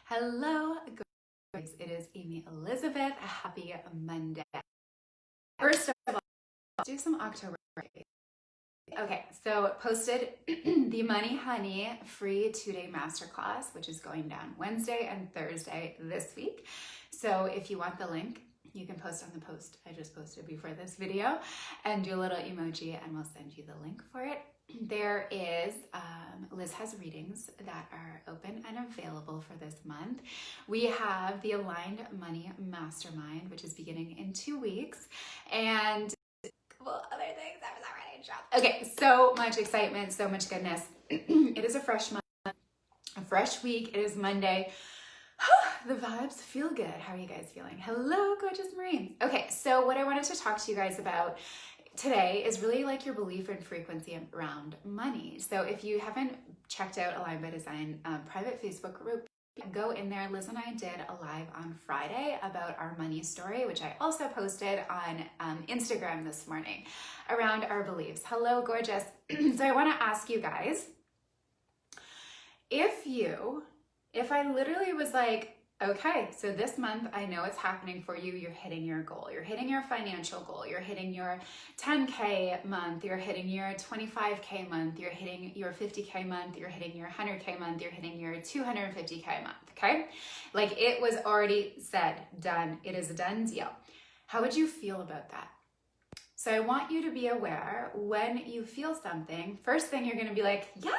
Hello, guys. It is Amy Elizabeth. Happy Monday. First of all, let's do some October. Okay, so posted the Money Honey free 2-day masterclass, which is going down Wednesday and Thursday this week. So if you want the link, you can post on the post I just posted before this video and do a little emoji and we'll send you the link for it. There is, Liz has readings that are open and available for this month. We have the Aligned Money Mastermind, which is beginning in 2 weeks, and well, other things I was already in shop. Okay, so much excitement, so much goodness. It is a fresh month, a fresh week. It is Monday. The vibes feel good. How are you guys feeling? Hello, gorgeous Marine. Okay, so what I wanted to talk to you guys about today is really like your belief and frequency around money. So if you haven't checked out Aligned by Design private Facebook group, go in there. Liz and I did a live on Friday about our money story, which I also posted on Instagram this morning around our beliefs. Hello, gorgeous. So I want to ask you guys, if I literally was like, okay, so this month I know it's happening for you. You're hitting your goal. You're hitting your financial goal. You're hitting your 10K month. You're hitting your 25K month. You're hitting your 50K month. You're hitting your 100K month. You're hitting your 250K month. Okay? Like it was already said, done. It is a done deal. How would you feel about that? So I want you to be aware when you feel something, first thing you're going to be like, yes,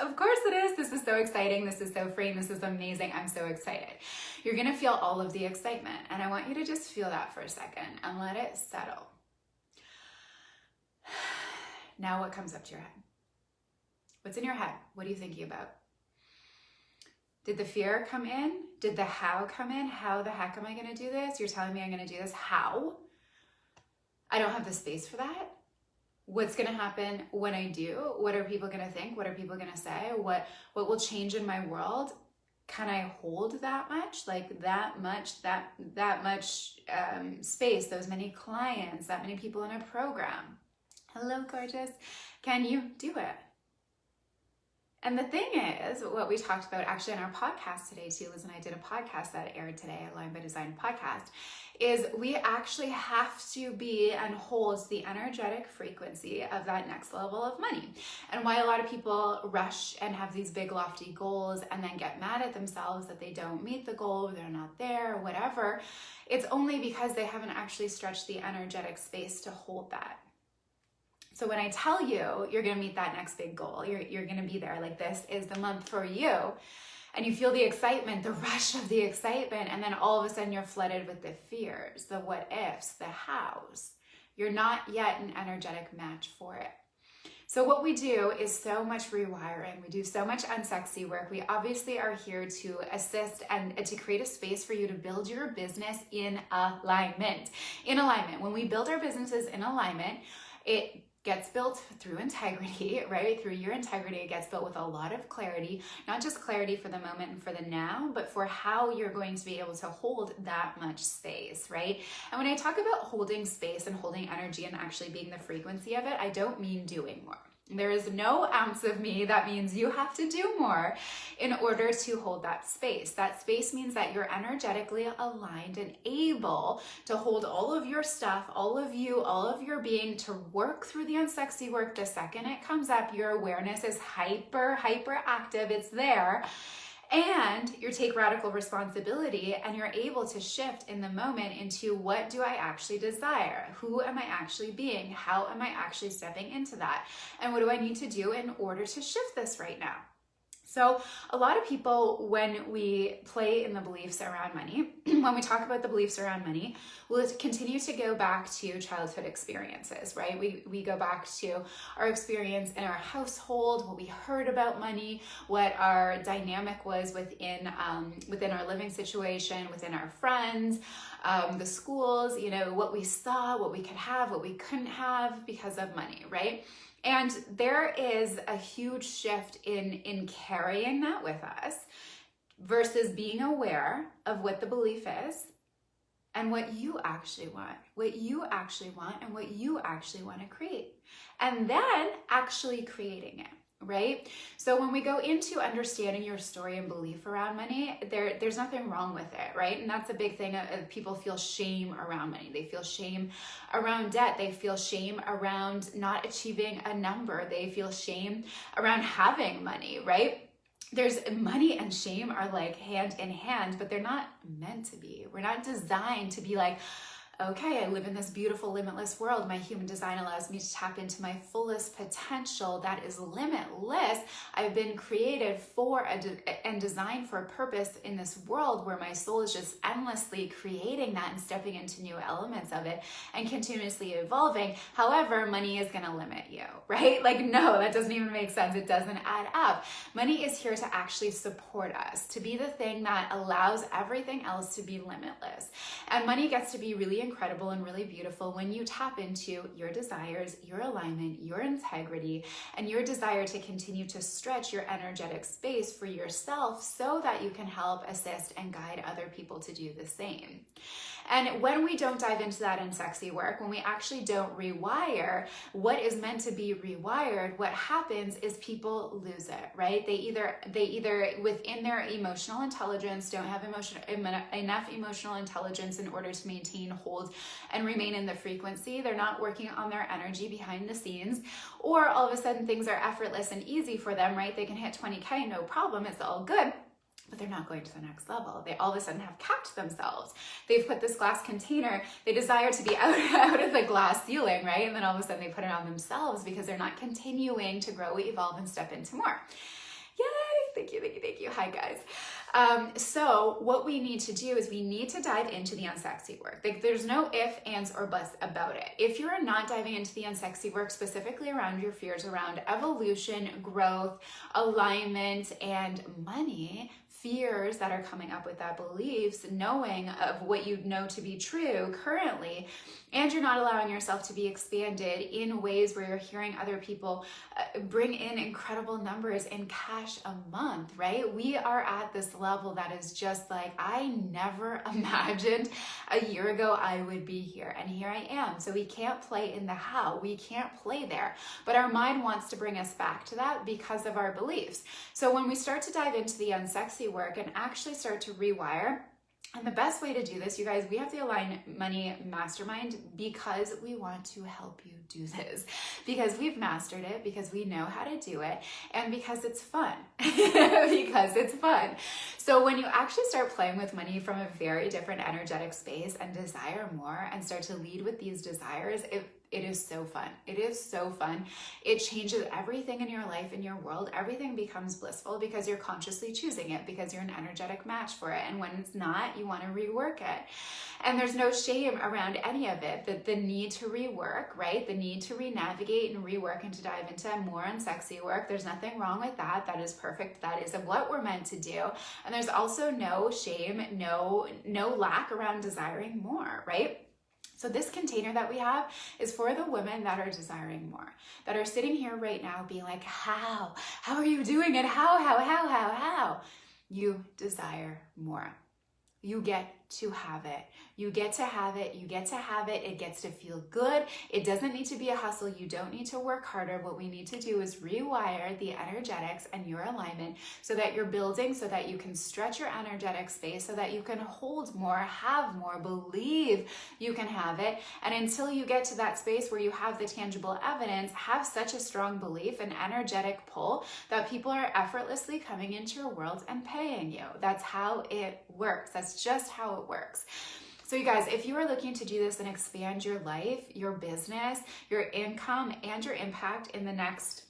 of course it is. This is so exciting. This is so freeing. This is amazing. I'm so excited. You're going to feel all of the excitement. And I want you to just feel that for a second and let it settle. Now what comes up to your head? What's in your head? What are you thinking about? Did the fear come in? Did the how come in? How the heck am I going to do this? You're telling me I'm going to do this. How? I don't have the space for that. What's going to happen when I do? What are people going to think? What are people going to say? What will change in my world? Can I hold that much? Like that much space, those many clients, that many people in a program? Hello, gorgeous. Can you do it? And the thing is, what we talked about actually on our podcast today too, Liz and I did a podcast that aired today, Aligned by Design podcast, is we actually have to be and hold the energetic frequency of that next level of money. And why a lot of people rush and have these big lofty goals and then get mad at themselves that they don't meet the goal, they're not there, or whatever, it's only because they haven't actually stretched the energetic space to hold that. So when I tell you you're going to meet that next big goal, you're going to be there, like this is the month for you, and you feel the excitement, the rush of the excitement, and then all of a sudden you're flooded with the fears, the what ifs, the hows. You're not yet an energetic match for it. So what we do is so much rewiring. We do so much unsexy work. We obviously are here to assist and to create a space for you to build your business in alignment. In alignment. When we build our businesses in alignment, it gets built through integrity, right? Through your integrity, it gets built with a lot of clarity, not just clarity for the moment and for the now, but for how you're going to be able to hold that much space, right? And when I talk about holding space and holding energy and actually being the frequency of it, I don't mean doing more. There is no ounce of me that means you have to do more in order to hold that space. That space means that you're energetically aligned and able to hold all of your stuff, all of you, all of your being, to work through the unsexy work. The second it comes up, your awareness is hyper active. It's there. And you take radical responsibility and you're able to shift in the moment into what do I actually desire? Who am I actually being? How am I actually stepping into that? And what do I need to do in order to shift this right now? So a lot of people, when we play in the beliefs around money, when we talk about the beliefs around money, we'll continue to go back to childhood experiences, right? We go back to our experience in our household, what we heard about money, what our dynamic was within our living situation, within our friends, the schools, what we saw, what we could have, what we couldn't have because of money, right? And there is a huge shift in carrying that with us versus being aware of what the belief is and what you actually want, and what you actually want to create, and then actually creating it. right? So when we go into understanding your story and belief around money, there's nothing wrong with it, right? And that's a big thing. People feel shame around money. They feel shame around debt. They feel shame around not achieving a number. They feel shame around having money, right? There's money and shame are like hand in hand, but they're not meant to be. We're not designed to be like, okay, I live in this beautiful, limitless world. My human design allows me to tap into my fullest potential that is limitless. I've been created for and designed for a purpose in this world where my soul is just endlessly creating that and stepping into new elements of it and continuously evolving. However, money is going to limit you, right? Like, no, that doesn't even make sense. It doesn't add up. Money is here to actually support us, to be the thing that allows everything else to be limitless. And money gets to be really incredible and really beautiful when you tap into your desires, your alignment, your integrity, and your desire to continue to stretch your energetic space for yourself so that you can help, assist, and guide other people to do the same. And when we don't dive into that unsexy work, when we actually don't rewire what is meant to be rewired, what happens is people lose it, right? They either within their emotional intelligence don't have enough emotional intelligence in order to maintain, hold, and remain in the frequency. They're not working on their energy behind the scenes, or all of a sudden things are effortless and easy for them, right? They can hit 20K, no problem, it's all good. But they're not going to the next level. They all of a sudden have capped themselves. They've put this glass container, they desire to be out of the glass ceiling, right? And then all of a sudden they put it on themselves because they're not continuing to grow, evolve, and step into more. Yay! Thank you. Hi, guys. So what we need to do is we need to dive into the unsexy work. Like, there's no ifs, ands, or buts about it. If you're not diving into the unsexy work, specifically around your fears around evolution, growth, alignment, and money, fears that are coming up with that beliefs, knowing of what you know to be true currently, and you're not allowing yourself to be expanded in ways where you're hearing other people bring in incredible numbers in cash a month, right? We are at this level that is just like, I never imagined a year ago I would be here, and here I am. So we can't play in the how, we can't play there, but our mind wants to bring us back to that because of our beliefs. So when we start to dive into the unsexy work and actually start to rewire, and the best way to do this, you guys, we have the Align Money Mastermind because we want to help you do this, because we've mastered it, because we know how to do it, and because it's fun. Because it's fun. So when you actually start playing with money from a very different energetic space and desire more and start to lead with these desires, it is so fun. It is so fun. It changes everything in your life, in your world. Everything becomes blissful because you're consciously choosing it, because you're an energetic match for it. And when it's not, you want to rework it. And there's no shame around any of it. The need to rework, right? The need to re-navigate and rework and to dive into more unsexy work. There's nothing wrong with that. That is perfect. That is what we're meant to do. And there's also no shame, no lack around desiring more, right? So this container that we have is for the women that are desiring more, that are sitting here right now being like, how are you doing it? How? You desire more. You get to have it. You get to have it. You get to have it. It gets to feel good. It doesn't need to be a hustle. You don't need to work harder. What we need to do is rewire the energetics and your alignment so that you're building, so that you can stretch your energetic space, so that you can hold more, have more, believe you can have it. And until you get to that space where you have the tangible evidence, have such a strong belief and energetic pull that people are effortlessly coming into your world and paying you. That's how it works. That's just how it works. So you guys, if you are looking to do this and expand your life, your business, your income, and your impact in the next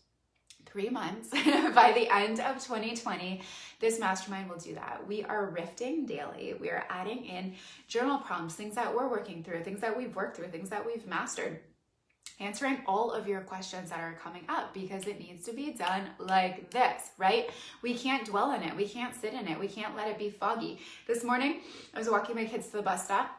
3 months, by the end of 2020, this mastermind will do that. We are rifting daily. We are adding in journal prompts, things that we're working through, things that we've worked through, things that we've mastered, answering all of your questions that are coming up, because it needs to be done like this, right? We can't dwell in it. We can't sit in it. We can't let it be foggy. This morning, I was walking my kids to the bus stop,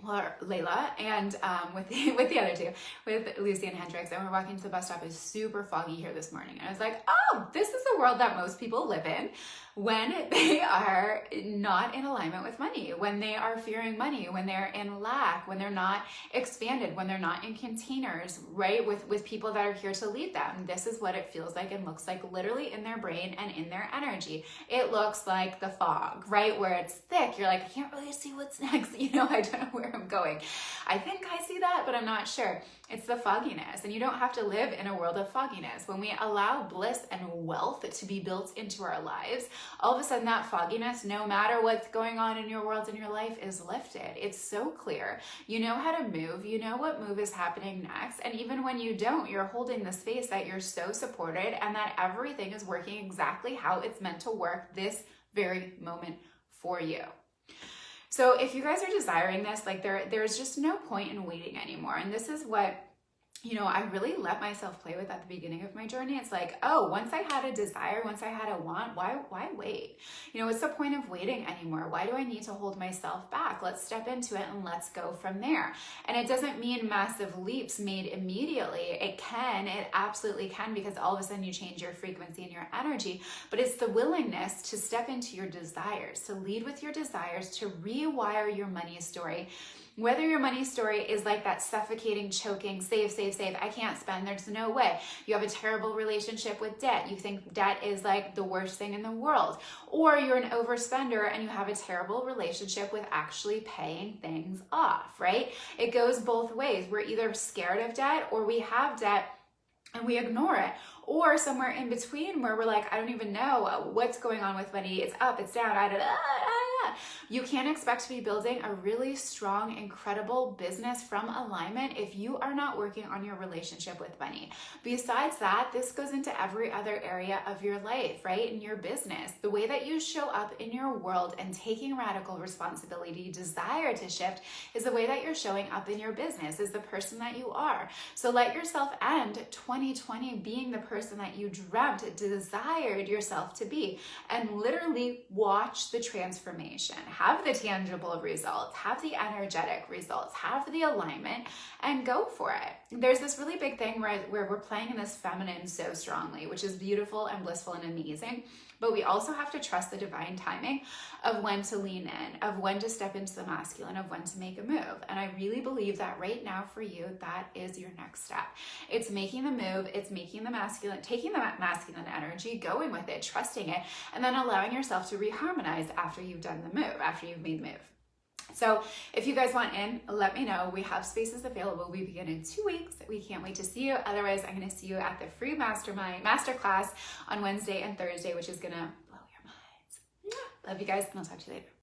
Layla, and with the other two, with Lucy and Hendrix, and we're walking to the bus stop. It's super foggy here this morning. And I was like, oh, this is the world that most people live in. when they are not in alignment with money, when they are fearing money, when they're in lack, when they're not expanded, when they're not in containers, right? With people that are here to lead them. This is what it feels like and looks like literally in their brain and in their energy. It looks like the fog, right? Where it's thick. You're like, I can't really see what's next. You know, I don't know where I'm going. I think I see that, but I'm not sure. It's the fogginess, and you don't have to live in a world of fogginess. When we allow bliss and wealth to be built into our lives, all of a sudden that fogginess, no matter what's going on in your world, in your life, is lifted. It's so clear. You know how to move. You know what move is happening next. And even when you don't, you're holding the space that you're so supported and that everything is working exactly how it's meant to work this very moment for you. So if you guys are desiring this, like there's just no point in waiting anymore. And this is what, you know, I really let myself play with at the beginning of my journey. It's like, oh, once I had a desire, once I had a want, why wait? You know, what's the point of waiting anymore? Why do I need to hold myself back? Let's step into it and let's go from there. And it doesn't mean massive leaps made immediately. It absolutely can, because all of a sudden you change your frequency and your energy, but it's the willingness to step into your desires, to lead with your desires, to rewire your money story. Whether your money story is like that suffocating, choking, save, I can't spend, there's no way. You have a terrible relationship with debt. You think debt is like the worst thing in the world. Or you're an overspender and you have a terrible relationship with actually paying things off, right? It goes both ways. We're either scared of debt, or we have debt and we ignore it. Or somewhere in between where we're like, I don't even know what's going on with money. It's up, it's down, You can't expect to be building a really strong, incredible business from alignment if you are not working on your relationship with money. Besides that, this goes into every other area of your life, right? In your business, the way that you show up in your world and taking radical responsibility, desire to shift, is the way that you're showing up in your business, is the person that you are. So let yourself end 2020 being the person that you dreamt, desired yourself to be, and literally watch the transformation. Have the tangible results, have the energetic results, have the alignment, and go for it. There's this really big thing where we're playing in this feminine so strongly, which is beautiful and blissful and amazing, but we also have to trust the divine timing of when to lean in, of when to step into the masculine, of when to make a move. And I really believe that right now for you, that is your next step. It's making the move, it's making the masculine, taking the masculine energy, going with it, trusting it, and then allowing yourself to reharmonize after you've done the move, after you've made the move. So if you guys want in, let me know. We have spaces available. We begin in 2 weeks. We can't wait to see you. Otherwise, I'm going to see you at the free masterclass on Wednesday and Thursday, which is going to blow your minds. Love you guys, and I'll talk to you later.